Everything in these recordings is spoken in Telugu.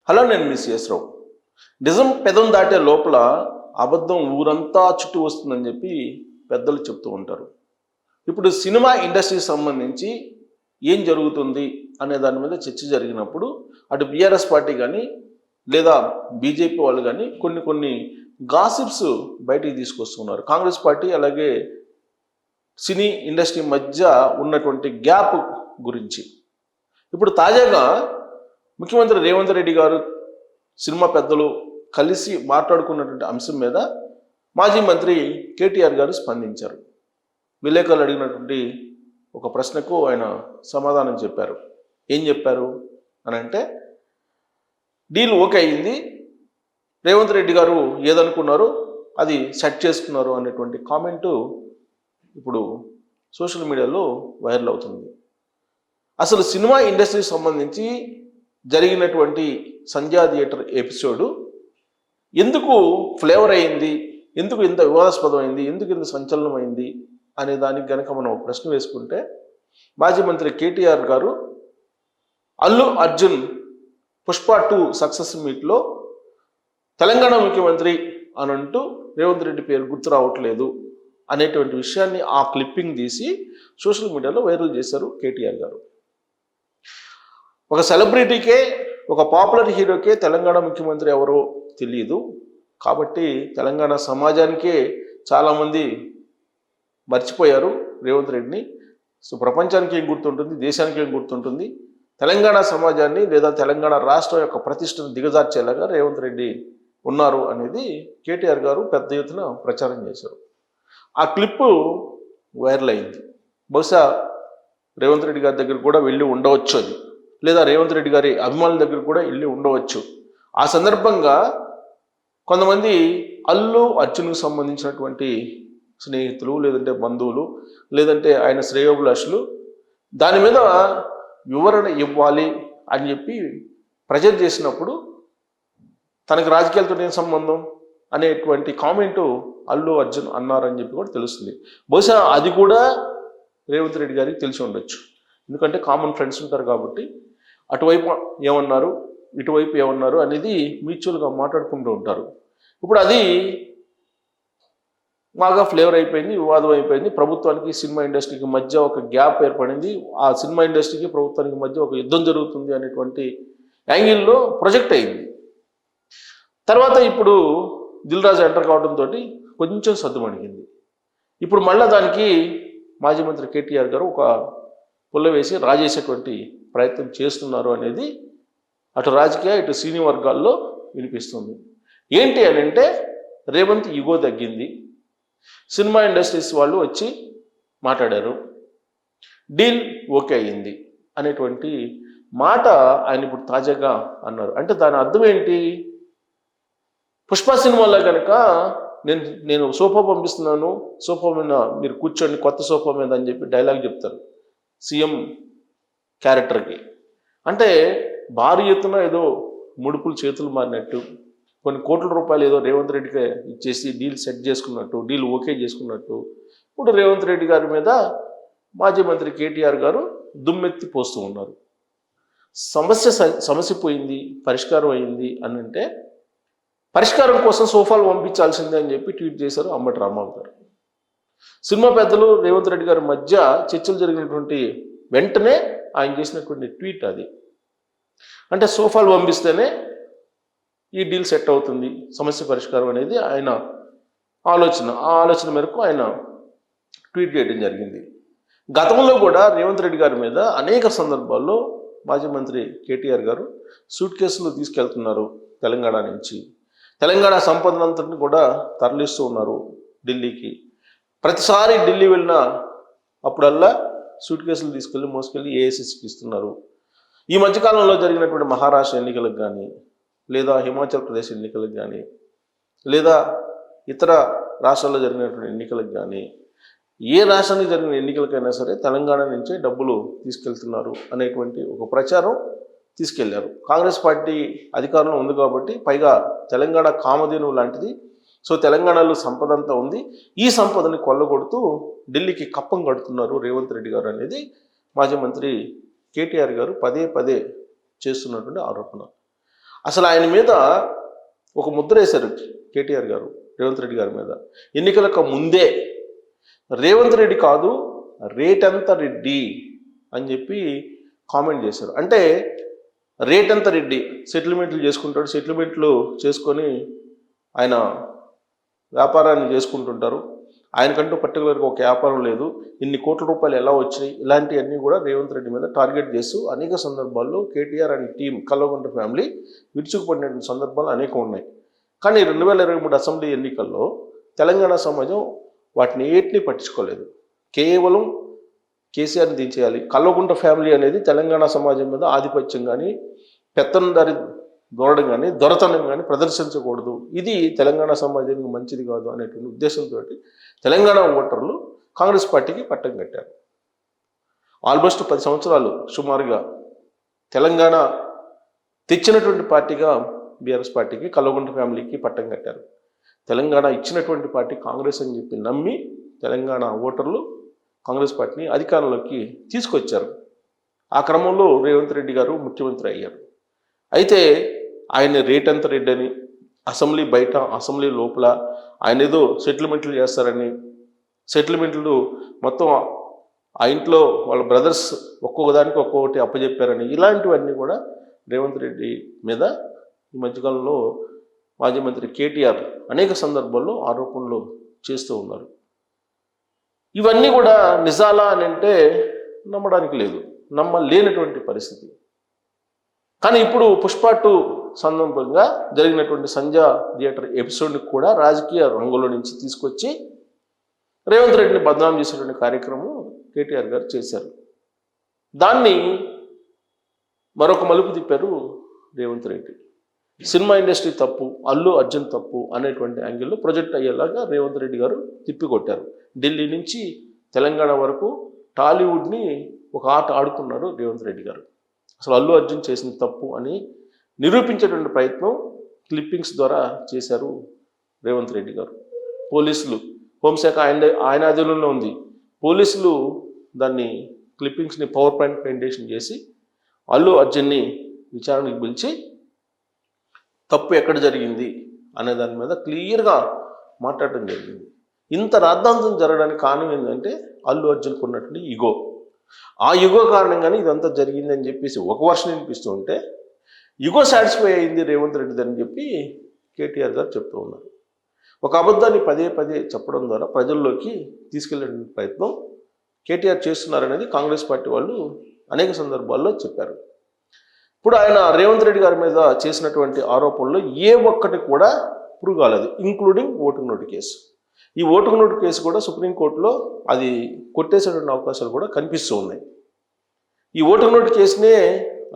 హలో, నేను మీ సిఎస్ రావు. నిజం పెదం దాటే లోపల అబద్ధం ఊరంతా చుట్టూ వస్తుందని చెప్పి పెద్దలు చెప్తూ ఉంటారు. ఇప్పుడు సినిమా ఇండస్ట్రీకి సంబంధించి ఏం జరుగుతుంది అనే దాని మీద చర్చ జరిగినప్పుడు అటు బీఆర్ఎస్ పార్టీ కానీ లేదా బీజేపీ వాళ్ళు కానీ కొన్ని గాసిప్స్ బయటికి తీసుకొస్తున్నారు. కాంగ్రెస్ పార్టీ అలాగే సినీ ఇండస్ట్రీ మధ్య ఉన్నటువంటి గ్యాప్ గురించి. ఇప్పుడు తాజాగా ముఖ్యమంత్రి రేవంత్ రెడ్డి గారు సినిమా పెద్దలు కలిసి మాట్లాడుకున్నటువంటి అంశం మీద మాజీ మంత్రి కేటీఆర్ గారు స్పందించారు. విలేకరులు అడిగినటువంటి ఒక ప్రశ్నకు ఆయన సమాధానం చెప్పారు. ఏం చెప్పారు అని అంటే, డీల్ ఓకే అయింది, రేవంత్ రెడ్డి గారు ఏదనుకున్నారో అది సెట్ చేసుకున్నారు అనేటువంటి కామెంటు ఇప్పుడు సోషల్ మీడియాలో వైరల్ అవుతుంది. అసలు సినిమా ఇండస్ట్రీకి సంబంధించి జరిగినటువంటి సంధ్యా థియేటర్ ఎపిసోడు ఎందుకు ఫ్లేవర్ అయింది, ఎందుకు ఇంత వివాదాస్పదమైంది, ఎందుకు ఇంత సంచలనమైంది అనే దానికి కనుక మనం ప్రశ్న వేసుకుంటే, మాజీ మంత్రి కేటీఆర్ గారు అల్లు అర్జున్ పుష్ప 2 సక్సెస్ మీట్లో తెలంగాణ ముఖ్యమంత్రి అని అంటూ రేవంత్ రెడ్డి పేరు గుర్తు రావట్లేదు అనేటువంటి విషయాన్ని ఆ క్లిప్పింగ్ తీసి సోషల్ మీడియాలో వైరల్ చేశారు కేటీఆర్ గారు. ఒక సెలబ్రిటీకే, ఒక పాపులర్ హీరోకే తెలంగాణ ముఖ్యమంత్రి ఎవరో తెలియదు, కాబట్టి తెలంగాణ సమాజానికే చాలామంది మర్చిపోయారు రేవంత్ రెడ్డిని. సో ప్రపంచానికి ఏం గుర్తుంటుంది, దేశానికి ఏం గుర్తుంటుంది, తెలంగాణ సమాజాన్ని లేదా తెలంగాణ రాష్ట్రం యొక్క ప్రతిష్టను దిగజార్చేలాగా రేవంత్ రెడ్డి ఉన్నారు అనేది కేటీఆర్ గారు పెద్ద ఎత్తున ప్రచారం చేశారు. ఆ క్లిప్పు వైరల్ అయింది. బహుశా రేవంత్ రెడ్డి గారి దగ్గర కూడా వెళ్ళి ఉండవచ్చు అది, లేదా రేవంత్ రెడ్డి గారి అభిమానుల దగ్గర కూడా వెళ్ళి ఉండవచ్చు. ఆ సందర్భంగా కొంతమంది అల్లు అర్జున్కు సంబంధించినటువంటి స్నేహితులు, లేదంటే బంధువులు, లేదంటే ఆయన శ్రేయోభిలాషులు దాని మీద వివరణ ఇవ్వాలి అని చెప్పి ప్రెజర్ చేసినప్పుడు తనకు రాజకీయాలతో ఏం సంబంధం అనేటువంటి కామెంటు అల్లు అర్జున్ అన్నారని చెప్పి కూడా తెలుస్తుంది. బహుశా అది కూడా రేవంత్ రెడ్డి గారికి తెలిసి ఉండొచ్చు, ఎందుకంటే కామన్ ఫ్రెండ్స్ ఉంటారు కాబట్టి అటువైపు ఏమన్నారు ఇటువైపు ఏమన్నారు అనేది మ్యూచువల్గా మాట్లాడుకుంటూ ఉంటారు. ఇప్పుడు అది బాగా ఫ్లేవర్ అయిపోయింది, వివాదం అయిపోయింది. ప్రభుత్వానికి సినిమా ఇండస్ట్రీకి మధ్య ఒక గ్యాప్ ఏర్పడింది, ఆ సినిమా ఇండస్ట్రీకి ప్రభుత్వానికి మధ్య ఒక యుద్ధం జరుగుతుంది అనేటువంటి యాంగిల్లో ప్రొజెక్ట్ అయింది. తర్వాత ఇప్పుడు దిల్ రాజు ఎంటర్ కావడంతో కొంచెం సద్దుమణిగింది. ఇప్పుడు మళ్ళీ దానికి మాజీ మంత్రి కేటీఆర్ గారు ఒక పుల్ల వేసి రాజేసేటువంటి ప్రయత్నం చేస్తున్నారు అనేది అటు రాజకీయ ఇటు సినీ వర్గాల్లో వినిపిస్తుంది. ఏంటి అని అంటే, రేవంత్ ఈగో తగ్గింది, సినిమా ఇండస్ట్రీస్ వాళ్ళు వచ్చి మాట్లాడారు, డీల్ ఓకే అయ్యింది అనేటువంటి మాట ఆయన ఇప్పుడు తాజాగా అన్నారు. అంటే దాని అర్థం ఏంటి? పుష్ప సినిమాలో కనుక నేను సోఫా పంపిస్తున్నాను, సోఫా మీద మీరు కూర్చోండి, కొత్త సోఫా మీద అని చెప్పి డైలాగ్ చెప్తారు సీఎం క్యారెక్టర్కి. అంటే భారీ ఎత్తున ఏదో ముడుపులు చేతులు మారినట్టు, కొన్ని కోట్ల రూపాయలు ఏదో రేవంత్ రెడ్డికి ఇచ్చేసి డీల్ సెట్ చేసుకున్నట్టు, డీల్ ఓకే చేసుకున్నట్టు ఇప్పుడు రేవంత్ రెడ్డి గారి మీద మాజీ మంత్రి కేటీఆర్ గారు దుమ్మెత్తి పోస్తూ ఉన్నారు. సమస్య పోయింది, పరిష్కారం అయింది అని అంటే, పరిష్కారం కోసం సోఫాలు పంపించాల్సిందే అని చెప్పి ట్వీట్ చేశారు అంబటి రాంబాబు గారు. సినిమా పెద్దలు రేవంత్ రెడ్డి గారి మధ్య చర్చలు జరిగినటువంటి వెంటనే ఆయన చేసినటువంటి ట్వీట్ అది. అంటే సోఫాలు పంపిస్తేనే ఈ డీల్ సెట్ అవుతుంది, సమస్య పరిష్కారం అనేది ఆయన ఆలోచన. ఆ ఆలోచన మేరకు ఆయన ట్వీట్ చేయడం జరిగింది. గతంలో కూడా రేవంత్ రెడ్డి గారి మీద అనేక సందర్భాల్లో మాజీ మంత్రి కేటీఆర్ గారు సూట్ కేసులు తీసుకెళ్తున్నారు తెలంగాణ నుంచి, తెలంగాణ సంపదనంతటిని కూడా తరలిస్తూ ఉన్నారు ఢిల్లీకి. ప్రతిసారి ఢిల్లీ వెళ్ళిన అప్పుడల్లా సూట్ కేసులు తీసుకెళ్ళి మోసుకెళ్ళి ఏఐసిసికి ఇస్తున్నారు. ఈ మధ్యకాలంలో జరిగినటువంటి మహారాష్ట్ర ఎన్నికలకు కానీ, లేదా హిమాచల్ ప్రదేశ్ ఎన్నికలకు కానీ, లేదా ఇతర రాష్ట్రాల్లో జరిగినటువంటి ఎన్నికలకు కానీ, ఏ రాష్ట్రానికి జరిగిన ఎన్నికలకైనా సరే తెలంగాణ నుంచే డబ్బులు తీసుకెళ్తున్నారు అనేటువంటి ఒక ప్రచారం తీసుకెళ్లారు. కాంగ్రెస్ పార్టీ అధికారంలో ఉంది కాబట్టి, పైగా తెలంగాణ కామధేనువు లాంటిది. సో తెలంగాణలో సంపద అంతా ఉంది, ఈ సంపదని కొల్లగొడుతూ ఢిల్లీకి కప్పం కడుతున్నారు రేవంత్ రెడ్డి గారు అనేది మాజీ మంత్రి కేటీఆర్ గారు పదే పదే చేస్తున్నటువంటి ఆరోపణ. అసలు ఆయన మీద ఒక ముద్ర వేశారు కేటీఆర్ గారు రేవంత్ రెడ్డి గారి మీద. ఎన్నికలకు ముందే రేవంత్ రెడ్డి కాదు రేటంత రెడ్డి అని చెప్పి కామెంట్ చేశారు. అంటే రేటంత రెడ్డి సెటిల్మెంట్లు చేసుకుంటాడు, సెటిల్మెంట్లు చేసుకొని ఆయన వ్యాపారాన్ని చేసుకుంటుంటారు. ఆయనకంటూ పర్టికులర్గా ఒక వ్యాపారం లేదు, ఇన్ని కోట్ల రూపాయలు ఎలా వచ్చాయి, ఇలాంటివన్నీ కూడా రేవంత్ రెడ్డి మీద టార్గెట్ చేస్తూ అనేక సందర్భాల్లో KTR and team Kalvakuntla family విరుచుకుపడిన సందర్భాలు అనేకం ఉన్నాయి. కానీ 2023 అసెంబ్లీ ఎన్నికల్లో తెలంగాణ సమాజం వాటిని ఏటిని పట్టించుకోలేదు. కేవలం కేసీఆర్ని దించేయాలి. కల్వకుంట్ల ఫ్యామిలీ అనేది తెలంగాణ సమాజం మీద ఆధిపత్యం కానీ పెత్తందారి దూరడం కానీ దొరతనం కానీ ప్రదర్శించకూడదు, ఇది తెలంగాణ సమాజానికి మంచిది కాదు అనేటువంటి ఉద్దేశంతో తెలంగాణ ఓటర్లు కాంగ్రెస్ పార్టీకి పట్టం కట్టారు. ఆల్మోస్ట్ 10 సంవత్సరాలు సుమారుగా తెలంగాణ తెచ్చినటువంటి పార్టీగా బీఆర్ఎస్ పార్టీకి కల్వకుంట్ల ఫ్యామిలీకి పట్టం కట్టారు. తెలంగాణ ఇచ్చినటువంటి పార్టీ కాంగ్రెస్ అని చెప్పి నమ్మి తెలంగాణ ఓటర్లు కాంగ్రెస్ పార్టీని అధికారంలోకి తీసుకొచ్చారు. ఆ క్రమంలో రేవంత్ రెడ్డి గారు ముఖ్యమంత్రి అయ్యారు. అయితే ఆయన రేటంత రెడ్డి అని, అసెంబ్లీ బయట అసెంబ్లీ లోపల ఆయన ఏదో సెటిల్మెంట్లు చేస్తారని, సెటిల్మెంట్లు మొత్తం ఆ ఇంట్లో వాళ్ళ బ్రదర్స్ ఒక్కొక్కదానికి ఒక్కొక్కటి అప్పచెప్పారని, ఇలాంటివన్నీ కూడా రేవంత్ రెడ్డి మీద ఈ మధ్యకాలంలో మాజీ మంత్రి కేటీఆర్ అనేక సందర్భాల్లో ఆరోపణలు చేస్తూ ఉన్నారు. ఇవన్నీ కూడా నిజాలా అని అంటే నమ్మడానికి లేదు, నమ్మలేనటువంటి పరిస్థితి. కానీ ఇప్పుడు పుష్ప 2 సందర్భంగా జరిగినటువంటి సంధ్య థియేటర్ ఎపిసోడ్ని కూడా రాజకీయ రంగులో నుంచి తీసుకొచ్చి రేవంత్ రెడ్డిని బదనాం చేసేటువంటి కార్యక్రమం కేటీఆర్ గారు చేశారు. దాన్ని మరొక మలుపు తిప్పారు రేవంత్ రెడ్డి. సినిమా ఇండస్ట్రీ తప్పు, అల్లు అర్జున్ తప్పు అనేటువంటి యాంగిల్లో ప్రొజెక్ట్ అయ్యేలాగా రేవంత్ రెడ్డి గారు తిప్పికొట్టారు. ఢిల్లీ నుంచి తెలంగాణ వరకు టాలీవుడ్ని ఒక ఆట ఆడుకున్నారు రేవంత్ రెడ్డి గారు. అసలు అల్లు అర్జున్ చేసిన తప్పు అని నిరూపించేటువంటి ప్రయత్నం క్లిప్పింగ్స్ ద్వారా చేశారు రేవంత్ రెడ్డి గారు. పోలీసులు, హోంశాఖ ఆయన అధీనంలో ఉంది, పోలీసులు దాన్ని క్లిప్పింగ్స్ని పవర్ పాయింట్ ప్రెజెంటేషన్ చేసి అల్లు అర్జున్ని విచారణకు పిలిచి తప్పు ఎక్కడ జరిగింది అనే దాని మీద క్లియర్గా మాట్లాడటం జరిగింది. ఇంత రాద్ధాంతం జరగడానికి కారణం ఏంటంటే అల్లు అర్జున్కు ఉన్నటువంటి ఈగో. ఆ ఈగో కారణంగానే ఇదంతా జరిగిందని చెప్పేసి ఒక వర్షన్ వినిపిస్తూ ఉంటే ఈగో సాటిస్ఫై అయింది రేవంత్ రెడ్డి అని చెప్పి కేటీఆర్ గారు చెప్తూ ఉన్నారు. ఒక అబద్ధాన్ని పదే పదే చెప్పడం ద్వారా ప్రజల్లోకి తీసుకెళ్లే ప్రయత్నం కేటీఆర్ చేస్తున్నారనేది కాంగ్రెస్ పార్టీ వాళ్ళు అనేక సందర్భాల్లో చెప్పారు. ఇప్పుడు ఆయన రేవంత్ రెడ్డి గారి మీద చేసినటువంటి ఆరోపణలు ఏ ఒక్కటి కూడా ప్రూవ్ కాలేదు, ఇంక్లూడింగ్ ఓటుకు నోటు కేసు. ఈ ఓటుకు నోటు కేసు కూడా సుప్రీంకోర్టులో అది కొట్టేసేటువంటి అవకాశాలు కూడా కనిపిస్తూ ఉన్నాయి. ఈ ఓటుకు నోటు కేసునే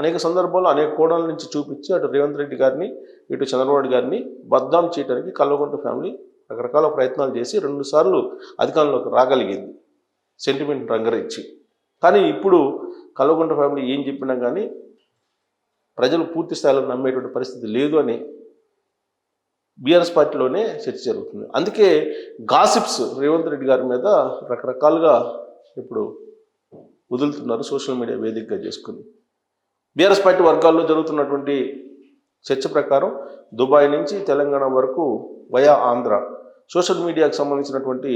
అనేక సందర్భాల్లో అనేక కోణాల నుంచి చూపించి అటు రేవంత్ రెడ్డి గారిని ఇటు చంద్రబాబు గారిని బద్నాం చేయడానికి కల్వకుంట్ల ఫ్యామిలీ రకరకాల ప్రయత్నాలు చేసి 2 సార్లు అధికారంలోకి రాగలిగింది సెంటిమెంట్ రంగరించి. కానీ ఇప్పుడు కల్వకుంట్ల ఫ్యామిలీ ఏం చెప్పినా కానీ ప్రజలు పూర్తి స్థాయిలో నమ్మేటువంటి పరిస్థితి లేదు అని బీఆర్ఎస్ పార్టీలోనే చర్చ జరుగుతుంది. అందుకే గాసిప్స్ రేవంత్ రెడ్డి గారి మీద రకరకాలుగా ఇప్పుడు వదులుతున్నారు సోషల్ మీడియా వేదికగా చేసుకుని. బీఆర్ఎస్ పార్టీ వర్గాల్లో జరుగుతున్నటువంటి చర్చ ప్రకారం దుబాయ్ నుంచి తెలంగాణ వరకు వయా ఆంధ్ర సోషల్ మీడియాకు సంబంధించినటువంటి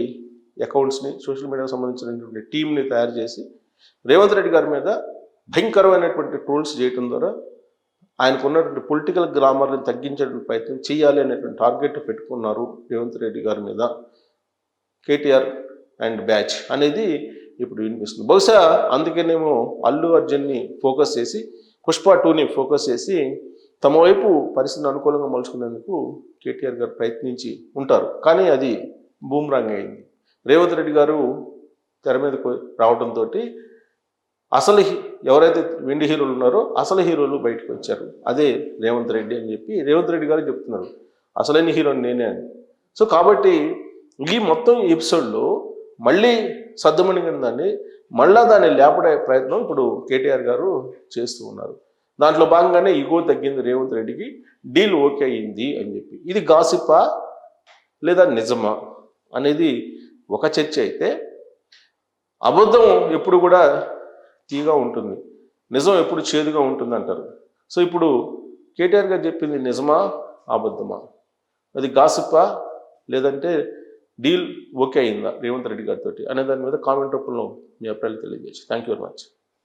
అకౌంట్స్ని, సోషల్ మీడియాకు సంబంధించినటువంటి టీంని తయారు చేసి రేవంత్ రెడ్డి గారి మీద భయంకరమైనటువంటి ట్రోల్స్ చేయడం ద్వారా ఆయనకు ఉన్నటువంటి పొలిటికల్ గ్రామర్ని తగ్గించేటువంటి ప్రయత్నం చేయాలి అనేటువంటి టార్గెట్ పెట్టుకున్నారు రేవంత్ రెడ్డి గారి మీద కేటీఆర్ అండ్ బ్యాచ్ అనేది ఇప్పుడు వినిపిస్తుంది. బహుశా అందుకేనేమో అల్లు అర్జున్ని ఫోకస్ చేసి పుష్ప 2ని ఫోకస్ చేసి తమ వైపు పరిస్థితిని అనుకూలంగా మలుచుకునేందుకు కేటీఆర్ గారు ప్రయత్నించి ఉంటారు. కానీ అది బూమ్రాంగ్ అయింది. రేవంత్ రెడ్డి గారు తెర మీదకు రావడంతో అసలు ఎవరైతే వెండి హీరోలు ఉన్నారో అసలు హీరోలు బయటకు వచ్చారు. అదే రేవంత్ రెడ్డి అని చెప్పి రేవంత్ రెడ్డి గారు చెప్తున్నారు, అసలైన హీరోని నేనే అని. సో కాబట్టి ఈ మొత్తం ఎపిసోడ్లో మళ్ళీ సద్దుమణిగిన దాన్ని మళ్ళా దాన్ని లేపడే ప్రయత్నం ఇప్పుడు కేటీఆర్ గారు చేస్తూ ఉన్నారు. దాంట్లో భాగంగానే ఈగో తగ్గింది రేవంత్ రెడ్డికి, డీల్ ఓకే అయింది అని చెప్పి. ఇది గాసిపా లేదా నిజమా అనేది ఒక చర్చ అయితే, అబద్ధం ఎప్పుడు కూడా తీగా ఉంటుంది, నిజం ఎప్పుడు చేదుగా ఉంటుంది అంటారు. సో ఇప్పుడు కేటీఆర్ గారు చెప్పింది నిజమా అబద్ధమా, అది గాసిప్పా లేదంటే డీల్ ఓకే అయిందా రేవంత్ రెడ్డి గారితో అనే దాని మీద కామెంట్ రూపంలో మీ అభిప్రాయాలు తెలియజేసి థ్యాంక్ యూ వెరీ మచ్.